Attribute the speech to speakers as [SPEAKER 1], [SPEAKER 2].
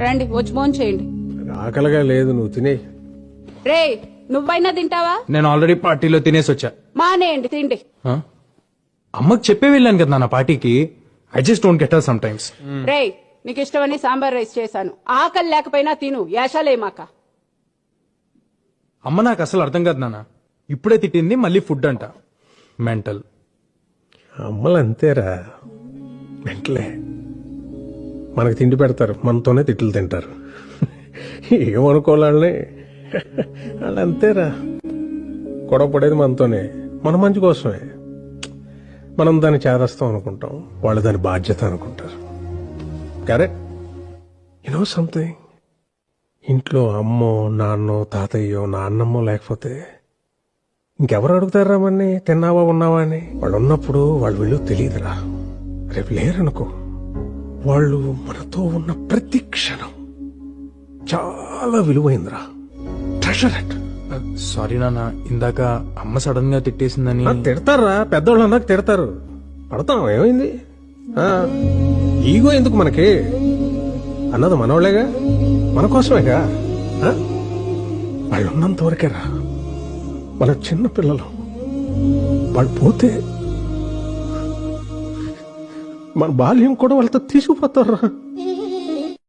[SPEAKER 1] రండి వచ్చి ఫోన్ చేయండి.
[SPEAKER 2] ఆకలిగా లేదు, నువ్వు తినే.
[SPEAKER 1] రే నువ్వైనా తింటావా?
[SPEAKER 3] నేను ఆల్రెడీ పార్టీలో తినేసి వచ్చా.
[SPEAKER 1] మానేయండి తిండి.
[SPEAKER 3] ఆ? అమ్మకి చెప్పే వెళ్ళాను కదా నా పార్టీకి. I just don't get her sometimes.
[SPEAKER 1] రే నీకు ఇష్టమని సాంబార్ రైస్ చేశాను. ఆకలి లేకపోయినా తిను, యాషాలేమాక.
[SPEAKER 3] అమ్మ నాకు అసలు అర్థం కాదు నాన్న. ఇప్పుడే తిట్టింది, మళ్ళీ ఫుడ్ అంట. మెంటల్.
[SPEAKER 2] అమ్మలు అంతేరా, వెంటలే మనకు తిండి పెడతారు, మనతోనే తిట్లు తింటారు. ఏమనుకోవాలని వాళ్ళు అంతేరా. గొడవ పడేది మనతోనే, మన మంచి కోసమే. మనం దాన్ని చేదస్తాం అనుకుంటాం, వాళ్ళు దాని బాధ్యత అనుకుంటారు. కరెక్ట్. యునో సంథింగ్, ఇంట్లో అమ్మో నాన్నో తాతయ్యో నాన్నమ్మో లేకపోతే ఇంకెవరు అడుగుతారా మన్ని తిన్నావా ఉన్నావా అని? వాళ్ళు ఉన్నప్పుడు వాళ్ళు విలువ తెలియదురా. రేపు లేరనుకో, వాళ్ళు మనతో ఉన్న ప్రతి క్షణం చాలా విలువైందిరా. Treasure it.
[SPEAKER 3] సారీ నాన్న, ఇందాక అమ్మ సడన్ గా తిట్టేసిందని.
[SPEAKER 2] తిడతారా, పెద్దోళ్ళు అన్నాక తిడతారు. పడతాం, ఏమైంది? ఈగో ఎందుకు మనకి? అన్నది మనోళ్లేగా, మన కోసమేగా. వాళ్ళు ఉన్నంత వరకేరా మన చిన్న పిల్లలు. వాళ్ళు పోతే మన బాల్యం కూడా వాళ్ళతో తీసుకుపోతారా.